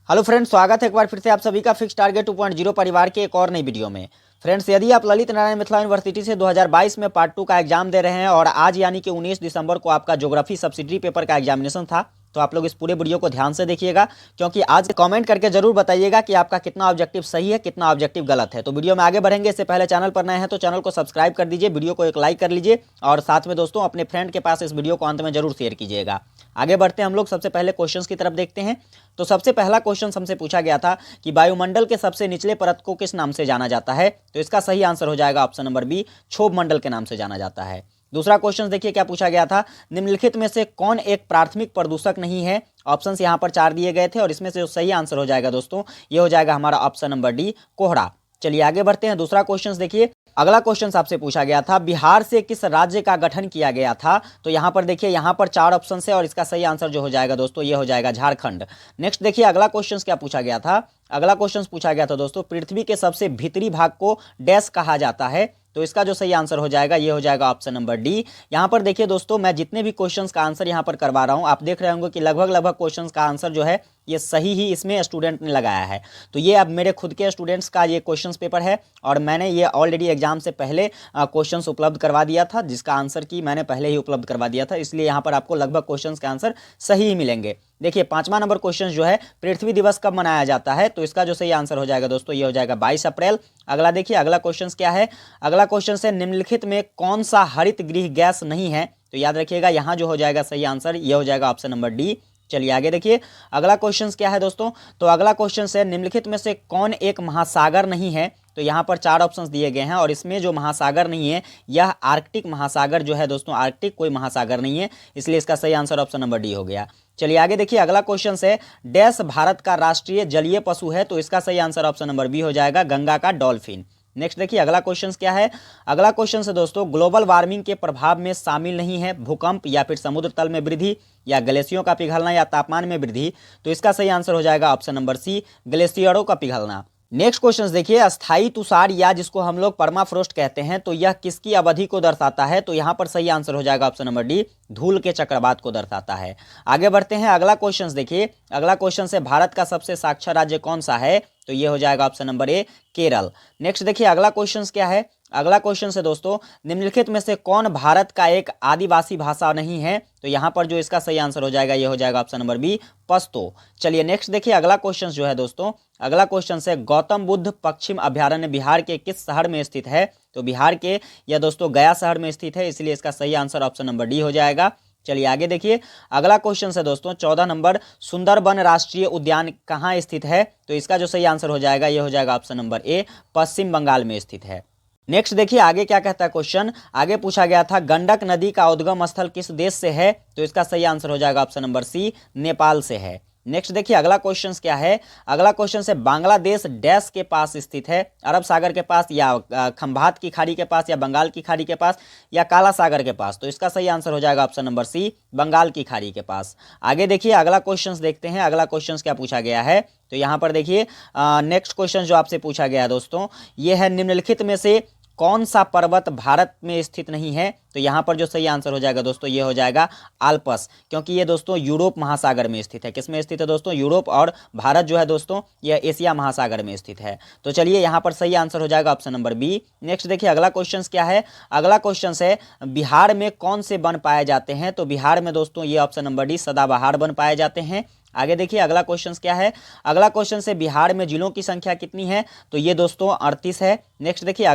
Hello friends, स्वागत है एक बार फिर से आप सभी का फिक्स टारगेट 2.0 परिवार के एक और नई वीडियो में। फ्रेंड्स, यदि आप ललित नारायण मिथिला यूनिवर्सिटी से 2022 में पार्ट 2 का एग्जाम दे रहे हैं और आज यानी कि 19 दिसंबर को आपका ज्योग्राफी सब्सिडरी पेपर का एग्जामिनेशन था, तो आप लोग इस पूरे वीडियो को ध्यान से देखिएगा, क्योंकि आज कमेंट करके जरूर बताइएगा कि आपका कितना ऑब्जेक्टिव सही है, कितना ऑब्जेक्टिव गलत है। तो वीडियो में आगे बढ़ेंगे इससे पहले चैनल पर नए हैं तो चैनल को सब्सक्राइब कर दीजिए, वीडियो को एक लाइक कर लीजिए और साथ में दोस्तों अपने फ्रेंड के पास इस वीडियो को अंत में जरूर शेयर कीजिएगा। आगे बढ़ते हैं हम लोग सबसे पहले क्वेश्चंस की तरफ देखते हैं। तो सबसे पहला क्वेश्चन हमसे पूछा गया था कि वायुमंडल के सबसे निचले परत को किस नाम से जाना जाता है। तो इसका सही आंसर हो जाएगा ऑप्शन नंबर बी, क्षोभ मंडल के नाम से जाना जाता है। दूसरा क्वेश्चन देखिए क्या पूछा गया था, निम्नलिखित में से कौन एक प्राथमिक प्रदूषक नहीं है। ऑप्शंस यहां पर 4 दिए गए थे और इसमें से जो सही आंसर हो जाएगा दोस्तों ये हो जाएगा हमारा ऑप्शन नंबर डी, कोहरा। चलिए आगे बढ़ते हैं। दूसरा क्वेश्चन देखिए, अगला क्वेश्चन आपसे पूछा गया था बिहार से किस राज्य का गठन किया गया था। तो यहां पर देखिए यहां पर 4 ऑप्शन है और इसका सही आंसर जो हो जाएगा दोस्तों ये हो जाएगा झारखंड। नेक्स्ट देखिए अगला क्वेश्चन क्या पूछा गया था। अगला क्वेश्चन पूछा गया था दोस्तों पृथ्वी के सबसे भीतरी भाग को डैश कहा जाता है। तो इसका जो सही आंसर हो जाएगा ये हो जाएगा ऑप्शन नंबर डी। यहां पर देखिए दोस्तों मैं जितने भी क्वेश्चंस का आंसर यहां पर करवा रहा हूं आप देख रहे होंगे कि लगभग क्वेश्चंस का आंसर जो है ये सही ही इसमें स्टूडेंट ने लगाया है। तो ये अब मेरे खुद के स्टूडेंट्स का ये क्वेश्चंस पेपर है और मैंने ये ऑलरेडी एग्जाम से पहले क्वेश्चंस उपलब्ध करवा दिया था, जिसका आंसर की मैंने पहले ही उपलब्ध करवा दिया था, इसलिए यहाँ पर आपको लगभग क्वेश्चंस के आंसर सही ही मिलेंगे। देखिए 5वां नंबर क्वेश्चन जो है पृथ्वी दिवस कब मनाया जाता है। तो इसका जो सही आंसर हो जाएगा दोस्तों ये हो जाएगा 22 अप्रैल। अगला देखिए अगला क्वेश्चन क्या है। अगला क्वेश्चन है निम्नलिखित में कौन सा हरित गृह गैस नहीं है। तो याद रखिएगा यहाँ जो हो जाएगा सही आंसर ये हो जाएगा ऑप्शन नंबर डी। चलिए आगे देखिए अगला क्वेश्चन क्या है दोस्तों। तो अगला क्वेश्चन है निम्नलिखित में से कौन एक महासागर नहीं है। तो यहाँ पर 4 ऑप्शंस दिए गए हैं और इसमें जो महासागर नहीं है यह आर्कटिक महासागर जो है दोस्तों, आर्कटिक कोई महासागर नहीं है, इसलिए इसका सही आंसर ऑप्शन नंबर डी हो गया। चलिए आगे देखिए अगला क्वेश्चन है डैश भारत का राष्ट्रीय जलीय पशु है। तो इसका सही आंसर ऑप्शन नंबर बी हो जाएगा गंगा का डॉल्फिन। नेक्स्ट देखिए अगला क्वेश्चन क्या है। अगला क्वेश्चन है दोस्तों ग्लोबल वार्मिंग के प्रभाव में शामिल नहीं है भूकंप या फिर समुद्र तल में वृद्धि या ग्लेशियरों का पिघलना या तापमान में वृद्धि। तो इसका सही आंसर हो जाएगा ऑप्शन नंबर सी, ग्लेशियरों का पिघलना। नेक्स्ट क्वेश्चन देखिए अस्थायी तुषार या जिसको हम लोग परमाफ्रोस्ट कहते हैं, तो यह किसकी अवधि को दर्शाता है। तो यहाँ पर सही आंसर हो जाएगा ऑप्शन नंबर डी, धूल के चक्रवात को दर्शाता है। आगे बढ़ते हैं अगला क्वेश्चन देखिए। अगला क्वेश्चन है भारत का सबसे साक्षर राज्य कौन सा है। तो ये हो जाएगा option number A, Kerala. Next देखिए अगला क्वेश्चन क्या है। अगला क्वेश्चन है दोस्तों निम्नलिखित में से कौन भारत का एक आदिवासी भाषा नहीं है। तो यहाँ पर जो इसका सही आंसर हो जाएगा ये हो जाएगा ऑप्शन नंबर बी, पश्तो। चलिए नेक्स्ट देखिए अगला क्वेश्चन जो है दोस्तों, अगला क्वेश्चन है गौतम बुद्ध पश्चिम अभ्यारण्य बिहार के किस शहर में स्थित है। तो बिहार के यह दोस्तों गया शहर में स्थित है, इसलिए इसका सही आंसर ऑप्शन नंबर डी हो जाएगा। चलिए आगे देखिए अगला क्वेश्चन है दोस्तों 14 नंबर सुंदरबन राष्ट्रीय उद्यान कहाँ स्थित है। तो इसका जो सही आंसर हो जाएगा ये हो जाएगा ऑप्शन नंबर ए, पश्चिम बंगाल में स्थित है। नेक्स्ट देखिए आगे क्या कहता है क्वेश्चन। आगे पूछा गया था गंडक नदी का उद्गम स्थल किस देश से है। तो इसका सही आंसर हो जाएगा ऑप्शन नंबर सी, नेपाल से है। नेक्स्ट देखिए अगला क्वेश्चन क्या है। अगला क्वेश्चन है बांग्लादेश डैश के पास स्थित है, अरब सागर के पास या खंभात की खाड़ी के पास या बंगाल की खाड़ी के पास या काला सागर के पास। तो इसका सही आंसर हो जाएगा ऑप्शन नंबर सी, बंगाल की खाड़ी के पास। आगे देखिए अगला क्वेश्चन देखते हैं अगला क्वेश्चन क्या पूछा गया है। तो यहाँ पर देखिए नेक्स्ट क्वेश्चन जो आपसे पूछा गया है दोस्तों ये है निम्नलिखित में से कौन सा पर्वत भारत में स्थित नहीं है। तो यहाँ पर जो सही आंसर हो जाएगा दोस्तों ये हो जाएगा आल्पस, क्योंकि ये दोस्तों यूरोप महासागर में स्थित है। किस में स्थित है दोस्तों, यूरोप, और भारत जो है दोस्तों यह एशिया महासागर में स्थित है। तो चलिए यहाँ पर सही आंसर हो जाएगा ऑप्शन नंबर बी। नेक्स्ट देखिए अगला क्वेश्चन क्या है। अगला क्वेश्चन है बिहार में कौन से वन पाए जाते हैं। तो बिहार में दोस्तों ये ऑप्शन नंबर डी, सदाबहार वन पाए जाते हैं। आगे देखिए अगला क्वेश्चन क्या है। अगला क्वेश्चन से बिहार में जिलों की संख्या कितनी है। तो ये दोस्तों 38 है। नेक्स्ट देखिए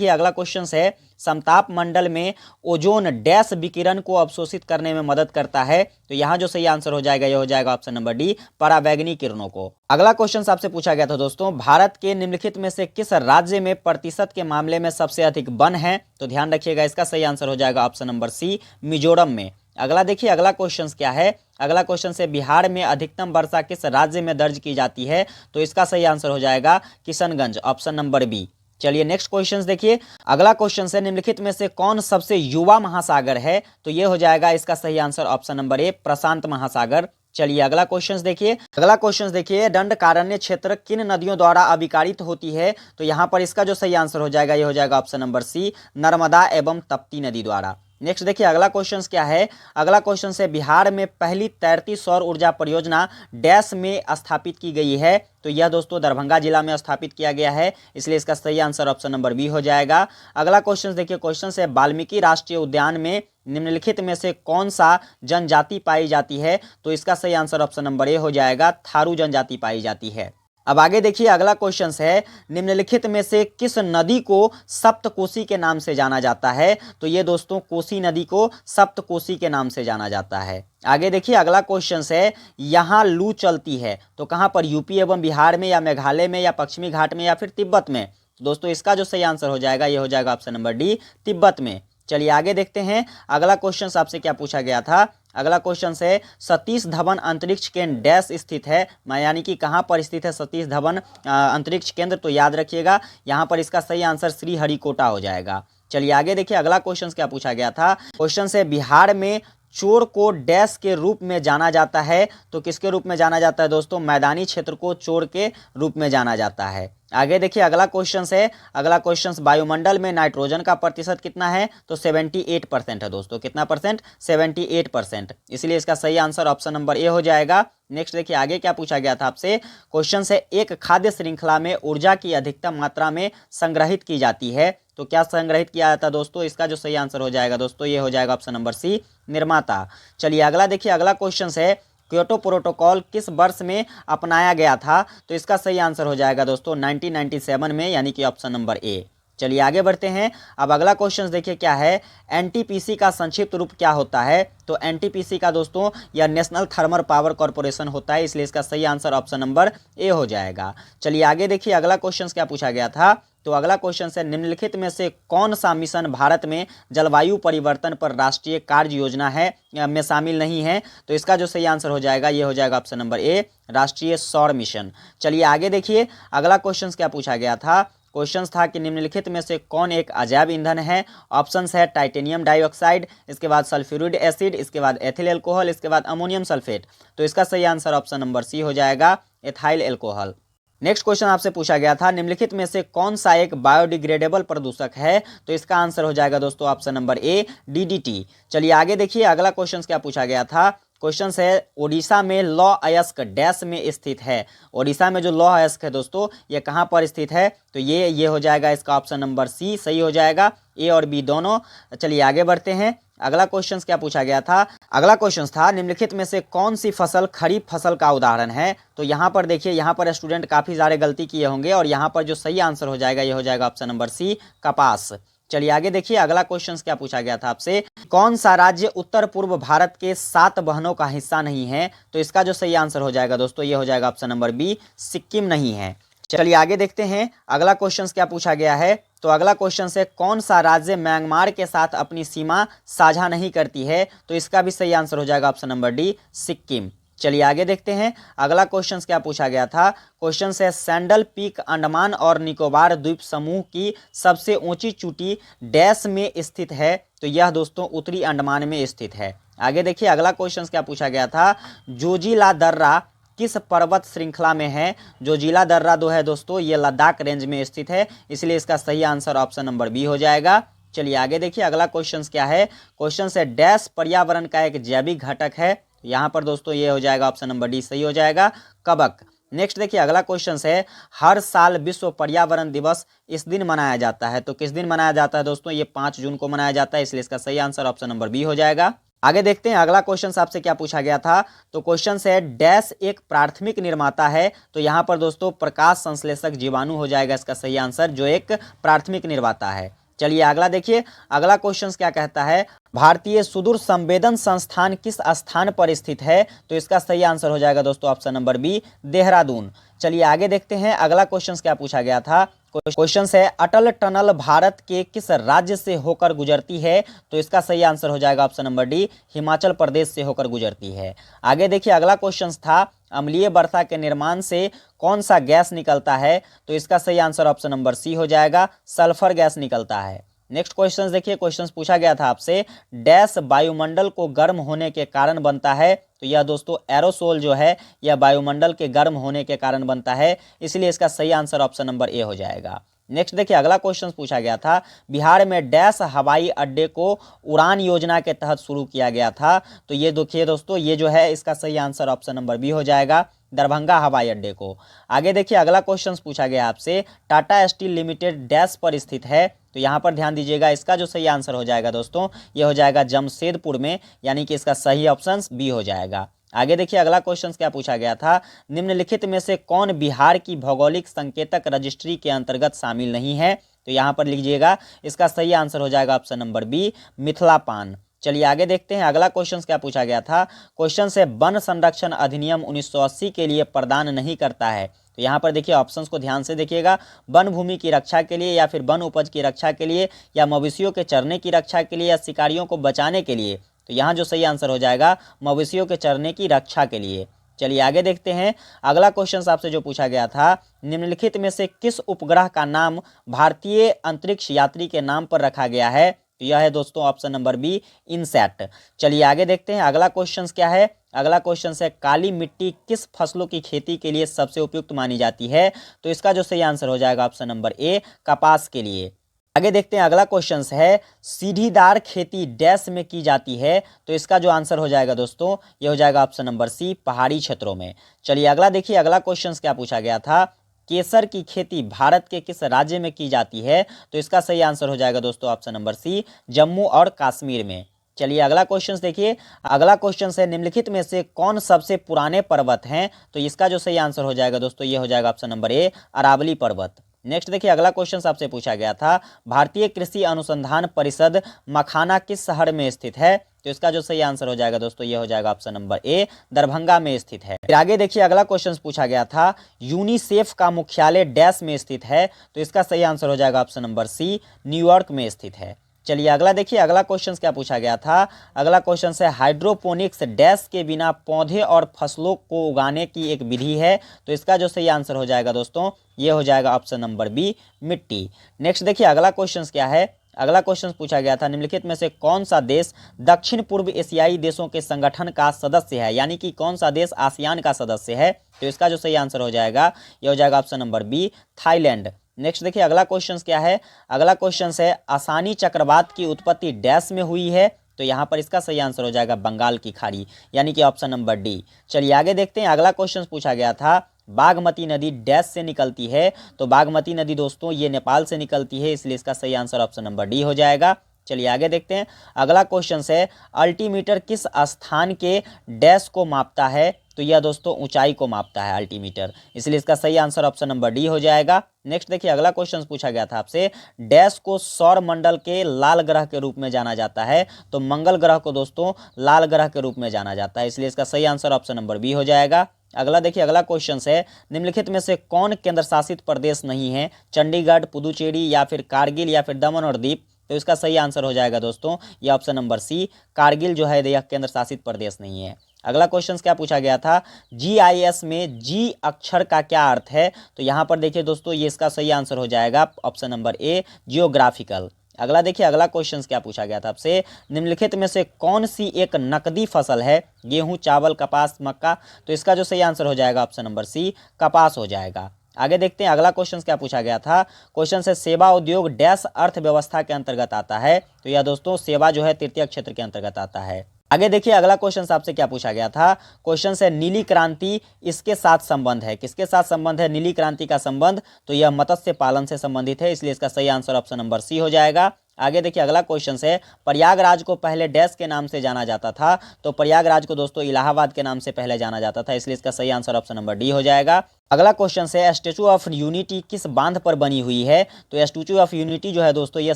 अगला क्वेश्चन है समताप मंडल में ओजोन डैश विकिरण को अवशोषित करने में मदद करता है। तो यहाँ जो सही आंसर हो जाएगा ये हो जाएगा ऑप्शन नंबर डी, पराबैंगनी किरणों को। अगला क्वेश्चन आपसे पूछा गया था दोस्तों भारत के निम्नलिखित में से किस राज्य में प्रतिशत के मामले में सबसे अधिक वन है। तो ध्यान रखिएगा इसका सही आंसर हो जाएगा ऑप्शन नंबर सी, मिजोरम में। अगला देखिए अगला क्वेश्चन क्या है। अगला क्वेश्चन से बिहार में अधिकतम वर्षा किस राज्य में दर्ज की जाती है। तो इसका सही आंसर हो जाएगा किशनगंज, ऑप्शन नंबर बी। चलिए नेक्स्ट क्वेश्चन देखिए। अगला क्वेश्चन है निम्नलिखित में से कौन सबसे युवा महासागर है। तो ये हो जाएगा इसका सही आंसर ऑप्शन नंबर ए, प्रशांत महासागर। चलिए अगला क्वेश्चन देखिए। अगला क्वेश्चन देखिए दंडकारण्य क्षेत्र किन नदियों द्वारा अभिकारित होती है। तो यहाँ पर इसका जो सही आंसर हो जाएगा ये हो जाएगा ऑप्शन नंबर सी, नर्मदा एवं तप्ती नदी द्वारा। नेक्स्ट देखिए अगला क्वेश्चन क्या है। अगला क्वेश्चन है बिहार में पहली तैरती सौर ऊर्जा परियोजना डैश में स्थापित की गई है। तो यह दोस्तों दरभंगा जिला में स्थापित किया गया है, इसलिए इसका सही आंसर ऑप्शन नंबर बी हो जाएगा। अगला क्वेश्चन देखिए, क्वेश्चन है वाल्मीकि राष्ट्रीय उद्यान में निम्नलिखित में से कौन सा जनजाति पाई जाती है। तो इसका सही आंसर ऑप्शन नंबर ए हो जाएगा, थारू जनजाति पाई जाती है। अब आगे देखिए अगला क्वेश्चन है निम्नलिखित में से किस नदी को सप्तकोसी के नाम से जाना जाता है। तो ये दोस्तों कोसी नदी को सप्तकोसी के नाम से जाना जाता है। आगे देखिए अगला क्वेश्चन है यहाँ लू चलती है तो कहाँ पर, यूपी एवं बिहार में या मेघालय में या पश्चिमी घाट में या फिर तिब्बत में। दोस्तों इसका जो सही आंसर हो जाएगा ये हो जाएगा ऑप्शन नंबर डी, तिब्बत में। चलिए आगे देखते हैं अगला क्वेश्चन आपसे क्या पूछा गया था। अगला क्वेश्चन है सतीश धवन अंतरिक्ष केंद्र डैश स्थित है, यानी कि कहाँ पर स्थित है सतीश धवन अंतरिक्ष केंद्र। तो याद रखिएगा यहाँ पर इसका सही आंसर श्रीहरिकोटा हो जाएगा। चलिए आगे देखिए अगला क्वेश्चन क्या पूछा गया था। क्वेश्चन है बिहार में चोर को डैश के रूप में जाना जाता है। तो किसके रूप में जाना जाता है दोस्तों, मैदानी क्षेत्र को चोर के रूप में जाना जाता है। आगे देखिए अगला क्वेश्चन है, अगला क्वेश्चन वायुमंडल में नाइट्रोजन का प्रतिशत कितना है। तो 78% है दोस्तों, कितना परसेंट, 78%, इसलिए इसका सही आंसर ऑप्शन नंबर ए हो जाएगा। नेक्स्ट देखिए आगे क्या पूछा गया था आपसे। क्वेश्चन है एक खाद्य श्रृंखला में ऊर्जा की अधिकतम मात्रा में संग्रहित की जाती है। तो क्या संग्रहित किया जाता है दोस्तों, इसका जो सही आंसर हो जाएगा दोस्तों ये हो जाएगा ऑप्शन नंबर सी, निर्माता। चलिए अगला देखिए अगला क्वेश्चन है क्योटो प्रोटोकॉल किस वर्ष में अपनाया गया था। तो इसका सही आंसर हो जाएगा दोस्तों 1997 में, यानी कि ऑप्शन नंबर ए। चलिए आगे बढ़ते हैं। अब अगला क्वेश्चन देखिए क्या है, एनटीपीसी का संक्षिप्त रूप क्या होता है। तो एनटीपीसी का दोस्तों यह नेशनल थर्मल पावर कॉर्पोरेशन होता है, इसलिए इसका सही आंसर ऑप्शन नंबर ए हो जाएगा। चलिए आगे देखिए अगला क्वेश्चन क्या पूछा गया था। तो अगला क्वेश्चन है निम्नलिखित में से कौन सा मिशन भारत में जलवायु परिवर्तन पर राष्ट्रीय कार्य योजना है में शामिल नहीं है। तो इसका जो सही आंसर हो जाएगा ये हो जाएगा ऑप्शन नंबर ए, राष्ट्रीय सौर मिशन। चलिए आगे देखिए अगला क्वेश्चन क्या पूछा गया था। क्वेश्चन था कि निम्नलिखित में से कौन एक अजैव ईंधन है। ऑप्शंस है टाइटेनियम डाइऑक्साइड, इसके बाद सल्फ्यूरिक एसिड, इसके बाद एथिल एल्कोहल, इसके बाद अमोनियम सल्फेट। तो इसका सही आंसर ऑप्शन नंबर सी हो जाएगा, एथाइल एल्कोहल। नेक्स्ट क्वेश्चन आपसे पूछा गया था निम्नलिखित में से कौन सा एक बायोडिग्रेडेबल प्रदूषक है। तो इसका आंसर हो जाएगा दोस्तों ऑप्शन नंबर ए, डीडीटी। चलिए आगे देखिए अगला क्वेश्चन क्या पूछा गया था। क्वेश्चन है ओडिशा में लौह अयस्क डैश में स्थित है। ओडिशा में जो लौह अयस्क है दोस्तों ये कहाँ पर स्थित है। तो ये हो जाएगा इसका ऑप्शन नंबर सी सही हो जाएगा, ए और बी दोनों। चलिए आगे बढ़ते हैं। अगला क्वेश्चन क्या पूछा गया था। अगला क्वेश्चन था निम्नलिखित में से कौन सी फसल खरीफ फसल का उदाहरण है। तो यहाँ पर देखिए यहाँ पर स्टूडेंट काफ़ी सारे गलती किए होंगे और यहाँ पर जो सही आंसर हो जाएगा ये हो जाएगा ऑप्शन नंबर सी, कपास। चलिए आगे देखिए अगला क्वेश्चन क्या पूछा गया था आपसे। कौन सा राज्य उत्तर पूर्व भारत के 7 बहनों का हिस्सा नहीं है। तो इसका जो सही आंसर हो जाएगा दोस्तों ये हो जाएगा ऑप्शन नंबर बी, सिक्किम नहीं है। चलिए आगे देखते हैं अगला क्वेश्चन क्या पूछा गया है। तो अगला क्वेश्चन है कौन सा राज्य म्यांमार के साथ अपनी सीमा साझा नहीं करती है। तो इसका भी सही आंसर हो जाएगा ऑप्शन नंबर डी, सिक्किम। चलिए आगे देखते हैं अगला क्वेश्चन क्या पूछा गया था। क्वेश्चन है सैंडल पीक अंडमान और निकोबार द्वीप समूह की सबसे ऊंची चोटी डैश में स्थित है। तो यह दोस्तों उत्तरी अंडमान में स्थित है। आगे देखिए अगला क्वेश्चन क्या पूछा गया था। जोजिला दर्रा किस पर्वत श्रृंखला में है। जोजिला दर्रा जो है दोस्तों ये लद्दाख रेंज में स्थित है, इसलिए इसका सही आंसर ऑप्शन नंबर बी हो जाएगा। चलिए आगे देखिए अगला क्वेश्चन क्या है। क्वेश्चन है डैश पर्यावरण का एक जैविक घटक है। यहाँ पर दोस्तों ये हो जाएगा ऑप्शन नंबर डी सही हो जाएगा, कवक। नेक्स्ट देखिए अगला क्वेश्चन है हर साल विश्व पर्यावरण दिवस इस दिन मनाया जाता है। तो किस दिन मनाया जाता है दोस्तों, ये 5 जून को मनाया जाता है, इसलिए इसका सही आंसर ऑप्शन नंबर बी हो जाएगा। आगे देखते हैं अगला क्वेश्चन आपसे क्या पूछा गया था। तो क्वेश्चन है डैश एक प्राथमिक निर्माता है। तो यहाँ पर दोस्तों प्रकाश संश्लेषक जीवाणु हो जाएगा इसका सही आंसर, जो एक प्राथमिक निर्माता है। चलिए अगला देखिए अगला क्वेश्चन क्या कहता है। भारतीय सुदूर संवेदन संस्थान किस स्थान पर स्थित है। तो इसका सही आंसर हो जाएगा दोस्तों ऑप्शन नंबर बी, देहरादून। चलिए आगे देखते हैं अगला क्वेश्चन क्या पूछा गया था। क्वेश्चन है अटल टनल भारत के किस राज्य से होकर गुजरती है। तो इसका सही आंसर हो जाएगा option number D, Himachal Pradesh से होकर गुजरती है। आगे देखिए अगला क्वेश्चन था अम्लीय वर्षा के निर्माण से कौन सा गैस निकलता है। तो इसका सही आंसर ऑप्शन नंबर सी हो जाएगा, सल्फर गैस निकलता है। नेक्स्ट क्वेश्चन देखिए क्वेश्चन पूछा गया था आपसे डैश वायुमंडल को गर्म होने के कारण बनता है। तो यह दोस्तों एरोसोल जो है यह वायुमंडल के गर्म होने के कारण बनता है, इसलिए इसका सही आंसर ऑप्शन नंबर ए हो जाएगा। नेक्स्ट देखिए अगला क्वेश्चन पूछा गया था, बिहार में डैश हवाई अड्डे को उड़ान योजना के तहत शुरू किया गया था। तो ये देखिए दोस्तों, ये जो है इसका सही आंसर ऑप्शन नंबर बी हो जाएगा, दरभंगा हवाई अड्डे को। आगे देखिए अगला क्वेश्चन पूछा गया आपसे, टाटा स्टील लिमिटेड डैश पर स्थित है। तो यहाँ पर ध्यान दीजिएगा, इसका जो सही आंसर हो जाएगा दोस्तों, ये हो जाएगा जमशेदपुर में, यानी कि इसका सही ऑप्शन बी हो जाएगा। आगे देखिए अगला क्वेश्चन क्या पूछा गया था, निम्नलिखित में से कौन बिहार की भौगोलिक संकेतक रजिस्ट्री के अंतर्गत शामिल नहीं है। तो यहाँ पर लीजिएगा, इसका सही आंसर हो जाएगा ऑप्शन नंबर बी, मिथिला पान। चलिए आगे देखते हैं अगला क्वेश्चन क्या पूछा गया था, क्वेश्चन से वन संरक्षण अधिनियम 1980 के लिए प्रदान नहीं करता है। तो यहाँ पर देखिए ऑप्शंस को ध्यान से देखिएगा, वन भूमि की रक्षा के लिए, या फिर वन उपज की रक्षा के लिए, या मवेशियों के चरने की रक्षा के लिए, या शिकारियों को बचाने के लिए। तो यहाँ जो सही आंसर हो जाएगा, मवेशियों के चरने की रक्षा के लिए। चलिए आगे देखते हैं अगला क्वेश्चन आपसे जो पूछा गया था, निम्नलिखित में से किस उपग्रह का नाम भारतीय अंतरिक्ष यात्री के नाम पर रखा गया है। तो यह है दोस्तों ऑप्शन नंबर बी, इनसैट। चलिए आगे देखते हैं अगला क्वेश्चन क्या है। अगला क्वेश्चन है, काली मिट्टी किस फसलों की खेती के लिए सबसे उपयुक्त मानी जाती है। तो इसका जो सही आंसर हो जाएगा ऑप्शन नंबर ए, कपास के लिए। आगे देखते हैं अगला क्वेश्चन है, सीढ़ीदार खेती डैश में की जाती है। तो इसका जो आंसर हो जाएगा दोस्तों, ये हो जाएगा ऑप्शन नंबर सी, पहाड़ी क्षेत्रों में। चलिए अगला देखिए अगला क्वेश्चन क्या पूछा गया था, केसर की खेती भारत के किस राज्य में की जाती है। तो इसका सही आंसर हो जाएगा दोस्तों ऑप्शन नंबर सी, जम्मू और कश्मीर में। चलिए अगला क्वेश्चन देखिए, अगला क्वेश्चन है, निम्नलिखित में से कौन सबसे पुराने पर्वत हैं। तो इसका जो सही आंसर हो जाएगा दोस्तों, ये हो जाएगा ऑप्शन नंबर ए, अरावली पर्वत। नेक्स्ट देखिए अगला क्वेश्चन आपसे पूछा गया था, भारतीय कृषि अनुसंधान परिषद मखाना किस शहर में स्थित है। तो इसका जो सही आंसर हो जाएगा दोस्तों, ये हो जाएगा ऑप्शन नंबर ए, दरभंगा में स्थित है। फिर आगे देखिए अगला क्वेश्चन पूछा गया था, यूनिसेफ का मुख्यालय डैश में स्थित है। तो इसका सही आंसर हो जाएगा ऑप्शन नंबर सी, न्यूयॉर्क में स्थित है। चलिए अगला देखिए अगला क्वेश्चन क्या पूछा गया था, अगला क्वेश्चन है, हाइड्रोपोनिक्स डैश के बिना पौधे और फसलों को उगाने की एक विधि है। तो इसका जो सही आंसर हो जाएगा दोस्तों, ये हो जाएगा ऑप्शन नंबर बी, मिट्टी। नेक्स्ट देखिए अगला क्वेश्चन क्या है, अगला क्वेश्चन पूछा गया था, निम्नलिखित में से कौन सा देश दक्षिण पूर्व एशियाई देशों के संगठन का सदस्य है, यानी कि कौन सा देश आसियान का सदस्य है। तो इसका जो सही आंसर हो जाएगा, ये हो जाएगा option number B, Thailand. Next देखिए अगला क्वेश्चन क्या है, अगला क्वेश्चन है, आसानी चक्रवात की उत्पत्ति डैश में हुई है। तो यहाँ पर इसका सही आंसर हो जाएगा, बंगाल की खाड़ी, यानी कि ऑप्शन नंबर डी। चलिए आगे देखते हैं अगला क्वेश्चन पूछा गया था, बागमती नदी डैश से निकलती है। तो बागमती नदी दोस्तों ये नेपाल से निकलती है, इसलिए इसका सही आंसर ऑप्शन नंबर डी हो जाएगा। चलिए आगे देखते हैं अगला क्वेश्चन है, अल्टीमीटर किस स्थान के डैश को मापता है। तो यह दोस्तों ऊंचाई को मापता है अल्टीमीटर, इसलिए इसका सही आंसर ऑप्शन नंबर डी हो जाएगा। नेक्स्ट देखिए अगला क्वेश्चन पूछा गया था आपसे, डैश को सौर मंडल के लाल ग्रह के रूप में जाना जाता है। तो मंगल ग्रह को दोस्तों लाल ग्रह के रूप में जाना जाता है, इसलिए इसका सही आंसर ऑप्शन नंबर बी हो जाएगा। अगला देखिए अगला क्वेश्चन है, निम्नलिखित में से कौन केंद्र शासित प्रदेश नहीं है, चंडीगढ़, पुदुचेरी, या फिर कारगिल, या फिर दमन और दीप। तो इसका सही आंसर हो जाएगा दोस्तों, ये ऑप्शन नंबर सी, कारगिल जो है यह केंद्र शासित प्रदेश नहीं है। अगला क्वेश्चन क्या पूछा गया था, जीआईएस में जी अक्षर का क्या अर्थ है। तो यहाँ पर देखिए दोस्तों, ये इसका सही आंसर हो जाएगा ऑप्शन नंबर ए, जियोग्राफिकल। अगला देखिए अगला क्वेश्चन क्या पूछा गया था आपसे, निम्नलिखित में से कौन सी एक नकदी फसल है, गेहूं, चावल, कपास, मक्का। तो इसका जो सही आंसर हो जाएगा ऑप्शन नंबर सी, कपास हो जाएगा। आगे देखते हैं अगला क्वेश्चन क्या पूछा गया था, क्वेश्चन से, सेवा उद्योग डैश अर्थव्यवस्था के अंतर्गत आता है। तो यह दोस्तों सेवा जो है तृतीय क्षेत्र के अंतर्गत आता है। आगे देखिए अगला क्वेश्चन आपसे क्या पूछा गया था, क्वेश्चन से, नीली क्रांति इसके साथ संबंध है, किसके साथ संबंध है नीली क्रांति का संबंध। तो यह मत्स्य पालन से संबंधित है, इसलिए इसका सही आंसर ऑप्शन नंबर सी हो जाएगा। आगे देखिए अगला क्वेश्चन है, प्रयागराज को पहले डैश के नाम से जाना जाता था। तो प्रयागराज को दोस्तों इलाहाबाद के नाम से पहले जाना जाता था, इसलिए इसका सही आंसर ऑप्शन नंबर डी हो जाएगा। अगला क्वेश्चन है, स्टैचू ऑफ यूनिटी किस बांध पर बनी हुई है। तो स्टैचू ऑफ यूनिटी जो है दोस्तों ये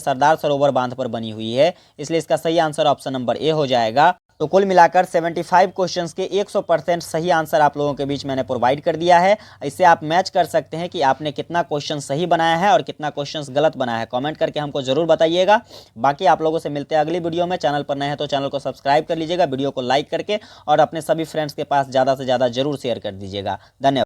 सरदार सरोवर बांध पर बनी हुई है, इसलिए इसका सही आंसर ऑप्शन नंबर ए हो जाएगा। तो कुल मिलाकर 75 क्वेश्चंस के 100% सही आंसर आप लोगों के बीच मैंने प्रोवाइड कर दिया है। इससे आप मैच कर सकते हैं कि आपने कितना क्वेश्चन सही बनाया है और कितना क्वेश्चंस गलत बनाया है। कमेंट करके हमको जरूर बताइएगा। बाकी आप लोगों से मिलते हैं अगली वीडियो में। चैनल पर नए हैं तो चैनल को सब्सक्राइब कर लीजिएगा, वीडियो को लाइक करके, और अपने सभी फ्रेंड्स के पास ज़्यादा से ज़्यादा जरूर शेयर कर दीजिएगा। धन्यवाद।